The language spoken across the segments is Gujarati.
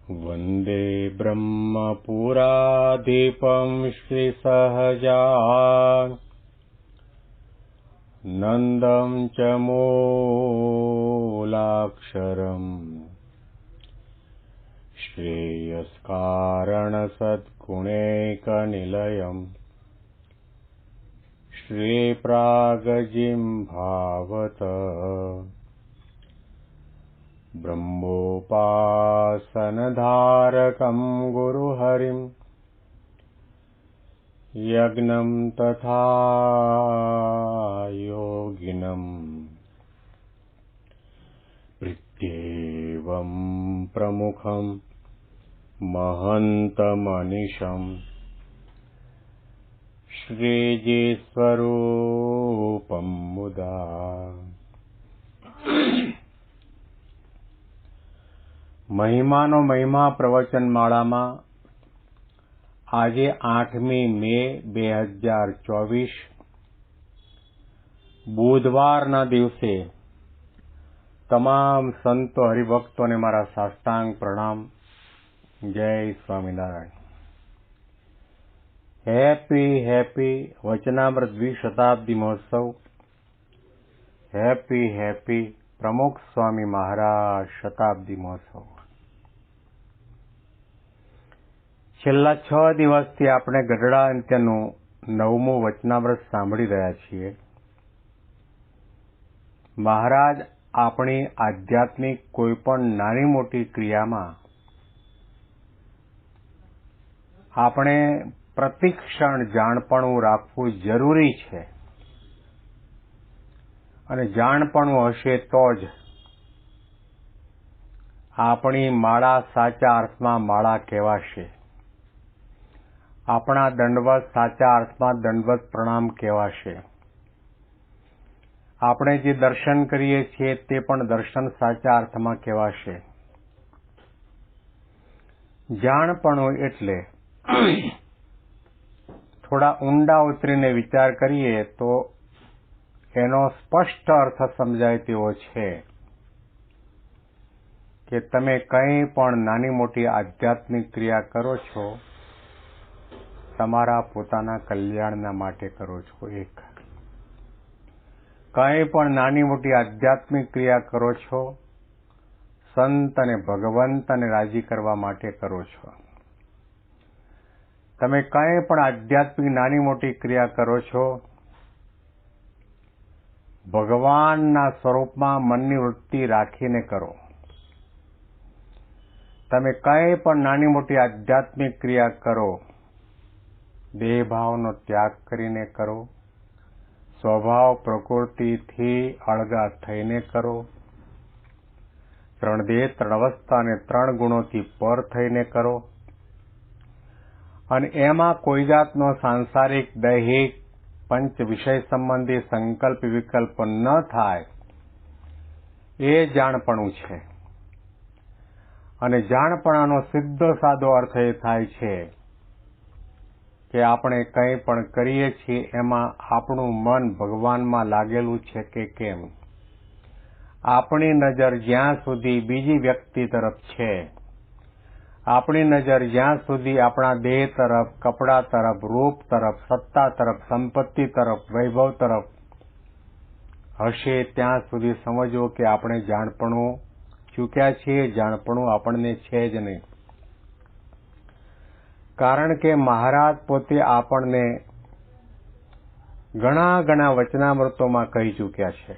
वन्दे ब्रह्मपुराधिपं श्रीसहजानन्दं च मूलाक्षरम् श्रेयस्कारणसद्गुणैकनिलयम् श्रीप्रागजिह्वावत ब्रह्मोपासनधारकं गुरुहरिं यज्ञं तथा योगिनं प्रत्येवं प्रमुखं महन्तमनिशम् श्रीजीस्वरूपं मुदा મહિમાનો મહિમા પ્રવચન માળામાં આજે 8મી મે 2024 બુધવારના દિવસે તમામ સંતો હરિભક્તોને મારા સાષ્ટાંગ પ્રણામ. જય સ્વામિનારાયણ. હેપી વચનામૃત દ્વિશતાબ્દી મહોત્સવ. હેપી પ્રમુખ સ્વામી મહારાજ શતાબ્દી મહોત્સવ. છેલ્લા 6 દિવસથી આપણે ગઢડા અંત્યનું 9મું વચનામૃત સાંભળી રહ્યા છીએ. મહારાજ આપણી આધ્યાત્મિક કોઈ પણ નાની મોટી ક્રિયામાં આપણે પ્રતિક્ષણ જાણપણું રાખવું જરૂરી છે અને જાણપણું હશે તો જ આપણી માળા સાચા અર્થમાં માળા કહેવાશે. આપણા દંડવત સાચા અર્થમાં દંડવત પ્રણામ કહેવાશે. આપણે જે દર્શન કરીએ છીએ તે પણ દર્શન સાચા અર્થમાં કહેવાશે. જાણપણું એટલે થોડા ઊંડા ઉતરીને વિચાર કરીએ તો એનો સ્પષ્ટ અર્થ સમજાય તેવો છે કે તમે કંઈ પણ નાની મોટી આધ્યાત્મિક ક્રિયા કરો છો તમારા પોતાના કલ્યાણના માટે કરો છો. કંઈ પણ નાની મોટી આધ્યાત્મિક ક્રિયા કરો છો સંત અને ભગવંતને રાજી કરવા માટે કરો છો. તમે કંઈ પણ આધ્યાત્મિક નાની મોટી ક્રિયા કરો છો ભગવાનના સ્વરૂપમાં મનની વૃત્તિ રાખીને કરો. તમે કંઈ પણ નાની મોટી આધ્યાત્મિક ક્રિયા કરો દેહભાવનો ત્યાગ કરીને કરો. સ્વભાવ પ્રકૃતિથી અળગા થઈને કરો. 3 દેહ 3 અવસ્થા અને 3 ગુણોથી પર થઈને કરો. અને એમાં કોઈ જાતનો સાંસારિક દૈહિક પંચ વિષય સંબંધી સંકલ્પ વિકલ્પ ન થાય એ જાણપણું છે. અને જાણપણાનો સીધો સાદો અર્થ એ થાય છે કે આપણે કંઈ પણ કરીએ છીએ એમાં આપણું મન ભગવાનમાં લાગેલું છે કે કેમ. આપણી નજર જ્યાં સુધી બીજી વ્યક્તિ તરફ છે, આપણી નજર જ્યાં સુધી આપણા દેહ તરફ, કપડા તરફ, રૂપ તરફ, સત્તા તરફ, સંપત્તિ તરફ, વૈભવ તરફ હશે ત્યાં સુધી સમજવો કે આપણે જાણપણું ચૂક્યા છીએ. જાણપણું આપણને છે જ નહીં. કારણ કે મહારાજ પોતે આપણને ઘણા વચનામૃતોમાં કહી ચૂક્યા છે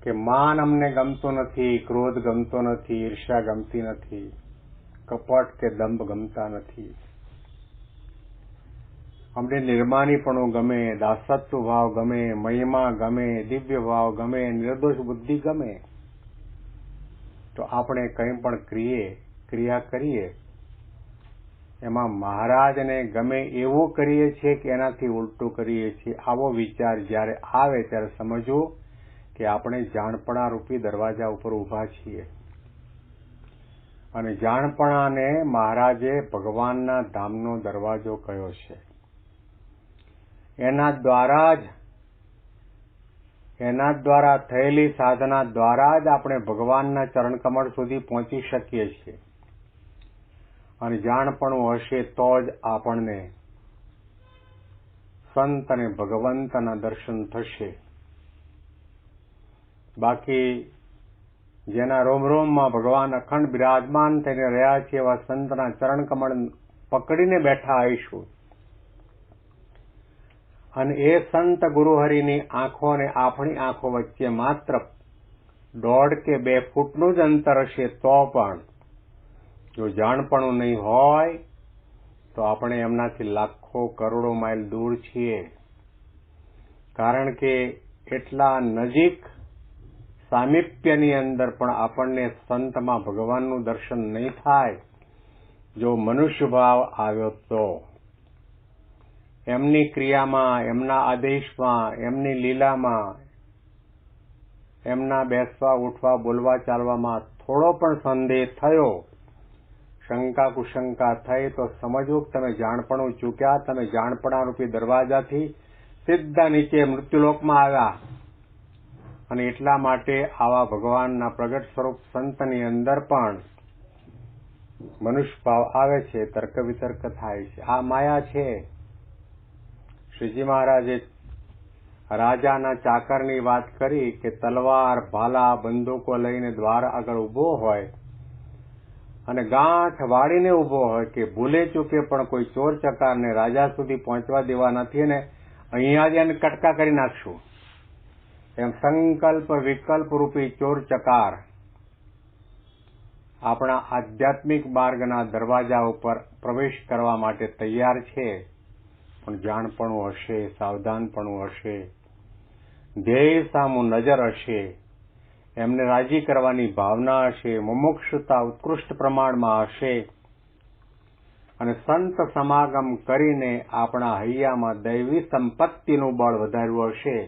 કે માન અમને ગમતો નથી, ક્રોધ ગમતો નથી, ઈર્ષ્યા ગમતી નથી, કપટ કે દંભ ગમતા નથી. અમને નિર્માનીપણું ગમે, દાસત્વ ભાવ ગમે, મહિમા ગમે, દિવ્ય ભાવ ગમે, નિર્દોષ બુદ્ધિ ગમે. તો આપણે કંઈ પણ ક્રિયા કરીએ એમાં મહારાજને ગમે એવું કરીએ છીએ કે એનાથી ઉલટું કરીએ છીએ. આવો વિચાર જ્યારે આવે ત્યારે સમજવું કે આપણે જાણપણા રૂપી દરવાજા ઉપર ઊભા છીએ. અને જાણપણાને મહારાજે ભગવાનના ધામનો દરવાજો કહ્યો છે. એના દ્વારા જ એના દ્વારા થયેલી સાધના દ્વારા જ આપણે ભગવાનના ચરણકમળ સુધી પહોંચી શકીએ છીએ. અને જાણપણું હશે તો જ આપણને સંત અને ભગવંતના દર્શન થશે. બાકી જેના રોમ રોમમાં ભગવાન અખંડ બિરાજમાન થઈને રહ્યા છે એવા સંતના ચરણકમળ પકડીને બેઠા આવીશું. અને એ સંત ગુરુહરિની આંખો અને આપણી આંખો વચ્ચે માત્ર 1.5 કે 2 ફૂટનું જ અંતર હશે તો પણ જો જાણપણું નહીં હોય તો આપણે એમનાથી લાખો કરોડો માઇલ દૂર છીએ. કારણ કે એટલા નજીક સામીપ્યની અંદર પણ આપણને સંતમાં ભગવાનનું દર્શન નહીં થાય જો મનુષ્ય ભાવ આવ્યો તો. એમની ક્રિયામાં, એમના આદેશમાં, એમની લીલામાં, એમના બેસવા ઉઠવા બોલવા ચાલવામાં થોડો પણ સંદેહ થયો, શંકા કુશંકા થઈ તો સમજવું કે તમે જાણપણું ચૂક્યા. તમે જાણપણા રૂપી દરવાજાથી સીધા નીચે મૃત્યુલોકમાં આવ્યા. અને એટલા માટે આવા ભગવાનના પ્રગટ સ્વરૂપ સંતની અંદર પણ મનુષ્ય ભાવ આવે છે, તર્ક વિતર્ક થાય છે. આ માયા છે. શ્રીજી મહારાજે રાજાના ચાકરની વાત કરી કે તલવાર, ભાલા, બંદૂકો લઈને દ્વાર આગળ ઊભો હોય અને ગાંઠ વાળીને ઊભો હોય કે ભૂલે ચૂકે પણ કોઈ ચોર ચકારને રાજા સુધી પહોંચવા દેવા નથી ને અહીંયા જ એને કટકા કરી નાખશું. એમ સંકલ્પ વિકલ્પ રૂપી ચોર ચકાર આપણા આધ્યાત્મિક માર્ગના દરવાજા ઉપર પ્રવેશ કરવા માટે તૈયાર છે. પણ જાણપણું હશે, સાવધાનપણું હશે, ધ્યેય સામું નજર હશે, એમને રાજી કરવાની ભાવના હશે, મુમુક્ષુતા ઉત્કૃષ્ટ પ્રમાણમાં હશે અને સંત સમાગમ કરીને આપણા હૈયામાં દૈવી સંપત્તિનું બળ વધાર્યું હશે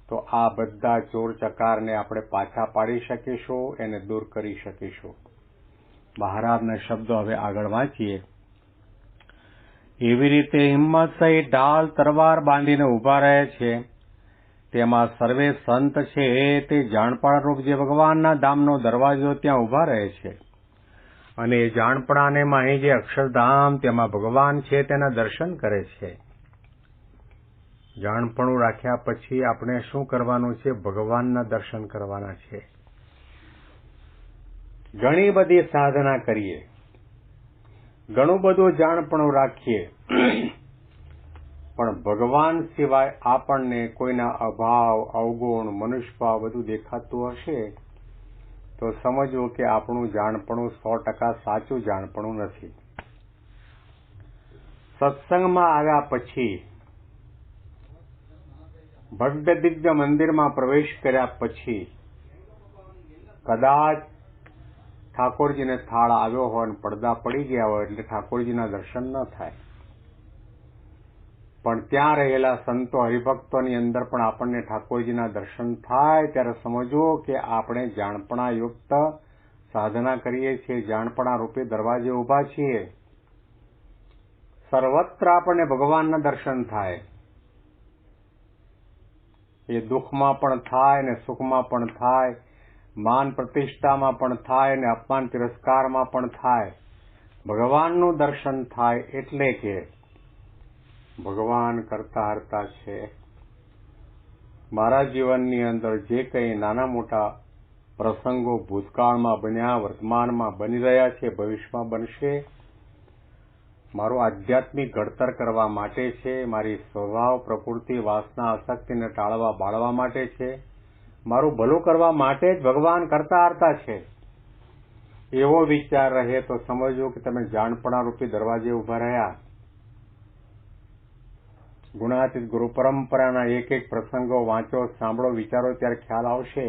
તો આ બધા ચોર ચકારને આપણે પાછા પાડી શકીશું, એને દૂર કરી શકીશું. મહારાજના શબ્દો હવે આગળ વાંચીએ. એવી રીતે હિંમત સહિત ઢાલ તરવાર બાંધીને ઉભા રહે છે તેમાં સર્વે સંત છે તે જાણપણા રૂપ જે ભગવાનના ધામનો દરવાજો ત્યાં ઉભા રહે છે અને એ જાણપણાને અહીં જે અક્ષરધામ તેમાં ભગવાન છે તેના દર્શન કરે છે. જાણપણું રાખ્યા પછી આપણે શું કરવાનું છે? ભગવાનના દર્શન કરવાના છે. ઘણી બધી સાધના કરીએ, ઘણું બધું જાણપણું રાખીએ, પણ ભગવાન સિવાય આપણને કોઈના અભાવ, અવગુણ, મનુષ્યભાવ બધું દેખાતું હશે તો સમજવું કે આપણું જાણપણું 100% સાચું જાણપણું નથી. સત્સંગમાં આવ્યા પછી, ભવ્ય દિવ્ય મંદિરમાં પ્રવેશ કર્યા પછી કદાચ ઠાકોરજીને થાળ આવ્યો હોય અને પડદા પડી ગયા હોય એટલે ઠાકોરજીના દર્શન ન થાય. પણ ત્યાં રહેલા સંતો હરિભક્તોની અંદર પણ આપણને ઠાકોરજીના દર્શન થાય ત્યારે સમજવું કે આપણે જાણપણા યુક્ત સાધના કરીએ છીએ, જાણપણા રૂપે દરવાજે ઊભા છીએ. સર્વત્ર આપણને ભગવાનના દર્શન થાય. એ દુઃખમાં પણ થાય ને સુખમાં પણ થાય, માન પ્રતિષ્ઠામાં પણ થાય અને અપમાન તિરસ્કારમાં પણ થાય. ભગવાનનું દર્શન થાય એટલે કે ભગવાન કરતા હરતા છે. મારા જીવનની અંદર જે કંઈ નાના મોટા પ્રસંગો ભૂતકાળમાં બન્યા, વર્તમાનમાં બની રહ્યા છે, ભવિષ્યમાં બનશે, મારું આધ્યાત્મિક ઘડતર કરવા માટે છે, મારી સ્વભાવ પ્રકૃતિ વાસના આસક્તિને ટાળવા બાળવા માટે છે, મારું ભલું કરવા માટે જ ભગવાન કરતા હરતા છે. એવો વિચાર રહે તો સમજો કે તમે જાણપણા રૂપી દરવાજે ઉભા રહ્યા. ગુણાતીત ગુરુ પરંપરાના એક એક પ્રસંગો વાંચો, સાંભળો, વિચારો ત્યારે ખ્યાલ આવશે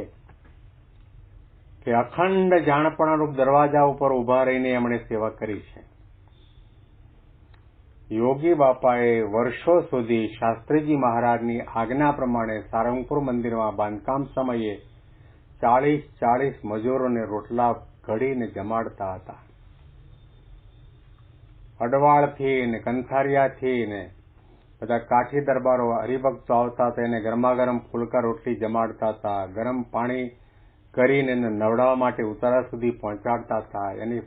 કે અખંડ જાણપણા રૂપ દરવાજા ઉપર ઉભા રહીને એમણે સેવા કરી છે. યોગી બાપાએ વર્ષો સુધી શાસ્ત્રીજી મહારાજની આજ્ઞા પ્રમાણે સારંગપુર મંદિરમાં બાંધકામ સમયે 40 મજૂરોને રોટલા ઘડીને જમાડતા હતા. અડવાળથી ને કંથારિયાથી ને બધા કાઠી દરબારો હરિભક્તો આવતા હતા, એને ગરમાગરમ ફુલકા રોટલી જમાડતા હતા, ગરમ પાણી કરીને એને નવડાવવા માટે ઉતારા સુધી પહોંચાડતા હતા, એની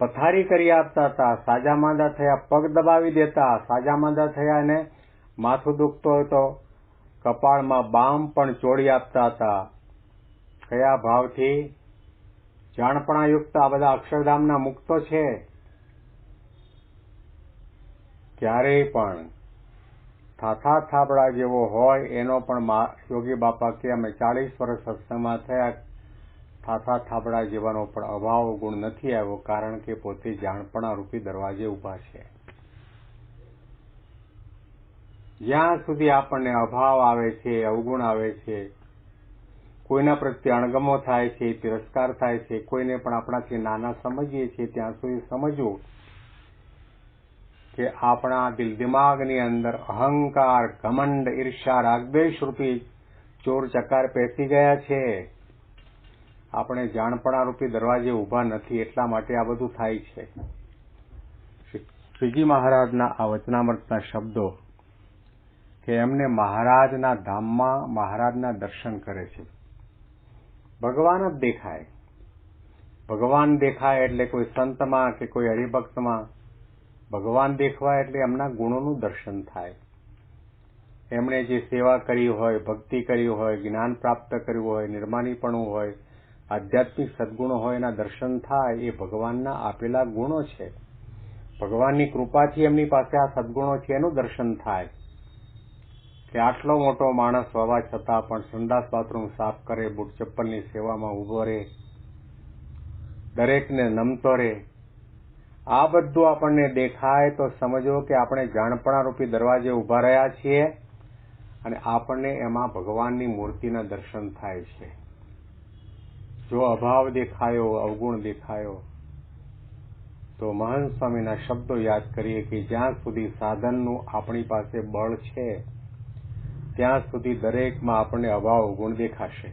પથારી કરી આપતા હતા, સાજા માંદા થયા પગ દબાવી દેતા, સાજા માંદા થયા એને માથું દુખતો હોય તો કપાળમાં બામ પણ ચોળી આપતા હતા. કયા ભાવથી? જાણપણાયુક્ત આ બધા અક્ષરધામના મુક્તો છે. ક્યારેય પણ થાથા થાબડા જેવો હોય એનો પણ યોગી બાપા કે અમે 40 વર્ષ સત્સંગમાં થયા, થાથા થાબડા જેવાનો પણ અભાવ ગુણ નથી આવ્યો, કારણ કે પોતે જાણપણા રૂપી દરવાજે ઊભા છે. જ્યાં સુધી આપણને અભાવ આવે છે, અવગુણ આવે છે, કોઈના પ્રત્યે અણગમો થાય છે, તિરસ્કાર થાય છે, કોઈને પણ આપણાથી નાના સમજીએ છીએ, ત્યાં સુધી સમજવું કે આપણા દિલ દિમાગની અંદર અહંકાર, ઘમંડ, ઈર્ષા, રાગદ્વેષ રૂપી ચોર ચકાર પેસી ગયા છે. આપણે જાણપણા રૂપી દરવાજે ઊભા નથી, એટલા માટે આ બધું થાય છે. શ્રીજી મહારાજના આ વચનામૃતના શબ્દો કે એમને મહારાજના ધામમાં મહારાજના દર્શન કરે છે. ભગવાન જ દેખાય. ભગવાન દેખાય એટલે કોઈ સંતમાં કે કોઈ હરિભક્તમાં ભગવાન દેખવા એટલે એમના ગુણોનું દર્શન થાય. એમણે જે સેવા કરી હોય, ભક્તિ કરી હોય, જ્ઞાન પ્રાપ્ત કર્યું હોય, નિર્માનીપણું હોય, આધ્યાત્મિક સદગુણો હોય, એના દર્શન થાય. એ ભગવાનના આપેલા ગુણો છે. ભગવાનની કૃપાથી એમની પાસે આ સદગુણો છે, એનું દર્શન થાય. કે આટલો મોટો માણસ હોવા છતાં પણ સંડાસ બાથરૂમ સાફ કરે, બૂટ ચપ્પલની સેવામાં ઊભો રહે, દરેકને નમતો રહે, આ બધું આપણને દેખાય તો સમજો કે આપણે જાણપણા રૂપી દરવાજે ઊભા રહ્યા છીએ અને આપણને એમાં ભગવાનની મૂર્તિના દર્શન થાય છે. જો અભાવ દેખાયો, અવગુણ દેખાયો તો મહંત સ્વામીના શબ્દો યાદ કરીએ કે જ્યાં સુધી સાધનનું આપણી પાસે બળ છે ત્યાં સુધી દરેકમાં આપણને અભાવ અવગુણ દેખાશે.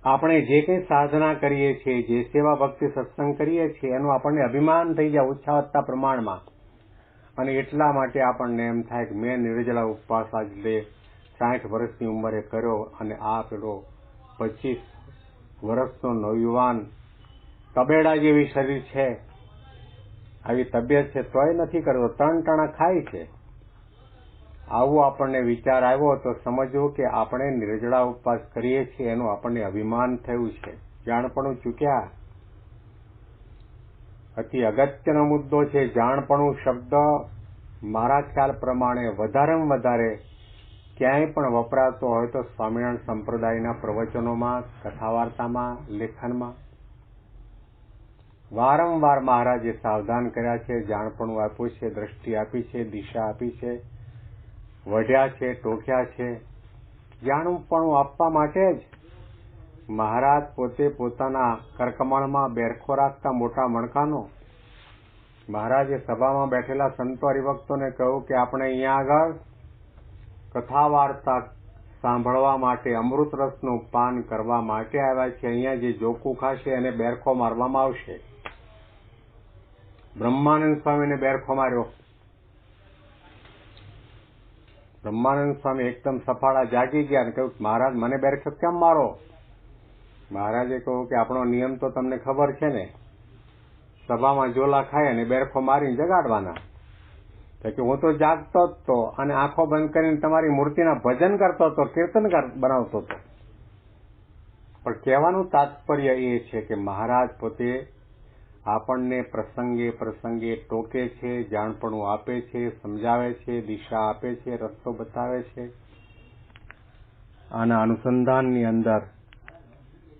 આપણે જે કંઈ સાધના કરીએ છીએ, જે સેવા ભક્તિ સત્સંગ કરીએ છીએ, એનું આપણને અભિમાન થઈ જાય ઓછા પ્રમાણમાં, અને એટલા માટે આપણને એમ થાય કે મેં નિર્જળા ઉપવાસ આજે 60 વર્ષની ઉંમરે કર્યો અને આ પેલો 25 વર્ષનો નવયુવાન કબેડા જેવી શરીર છે, આવી તબિયત છે, તોય નથી કરતો, 3 ટાણા ખાય છે. આવું આપણને વિચાર આવ્યો તો સમજવું કે આપણે નિર્જળા ઉપવાસ કરીએ છીએ એનું આપણને અભિમાન થયું છે, જાણપણું ચૂક્યા. અતિ અગત્યનો મુદ્દો છે જાણપણું શબ્દ. મારા ખ્યાલ પ્રમાણે વધારેમાં વધારે ક્યાંય પણ વપરાતો હોય તો સ્વામિનારાયણ સંપ્રદાયના પ્રવચનોમાં, કથા વાર્તામાં, લેખનમાં વારંવાર મહારાજે સાવધાન કર્યા છે, જાણપણું આપ્યું છે, દ્રષ્ટિ આપી છે, દિશા આપી છે, વઢ્યા છે, ટોક્યા છે. જાણપણું આપવા માટે જ મહારાજ પોતે પોતાના કરકમણમાં બેરખો રાખતા મોટા મણકાનો. મહારાજે સભામાં બેઠેલા સંતો હરિભક્તોને કહ્યું કે આપણે અહીંયા આગળ કથા વાર્તા સાંભળવા માટે, અમૃત રસનું પાન કરવા માટે આવ્યા છે. અહીંયા જે જોકું ખાશે એને બેરખો મારવામાં આવશે. બ્રહ્માનંદ સ્વામીને બેરખો માર્યો. બ્રહ્માનંદ સ્વામી એકદમ સફાળા જાગી ગયા અને કહ્યું, મહારાજ મને બેરખો કેમ મારો? મહારાજે કહ્યું કે આપણો નિયમ તો તમને ખબર છે ને, સભામાં જોલા ખાય અને બેરખો મારીને જગાડવાના. કે હું તો જાગતો જ તો અને આંખો બંધ કરીને તમારી મૂર્તિના ભજન કરતો હતો, કીર્તન બનાવતો હતો. પણ કહેવાનું તાત્પર્ય એ છે કે મહારાજ પોતે આપણને પ્રસંગે પ્રસંગે ટોકે છે, જાણપણું આપે છે, સમજાવે છે, દિશા આપે છે, રસ્તો બતાવે છે. આના અનુસંધાનની અંદર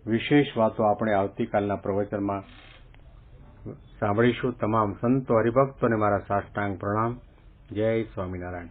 વિશેષ વાતો આપણે આવતીકાલના પ્રવચનમાં સાંભળીશું. તમામ સંતો હરિભક્તોને મારા સાષ્ટાંગ પ્રણામ. જય સ્વામિનારાયણ.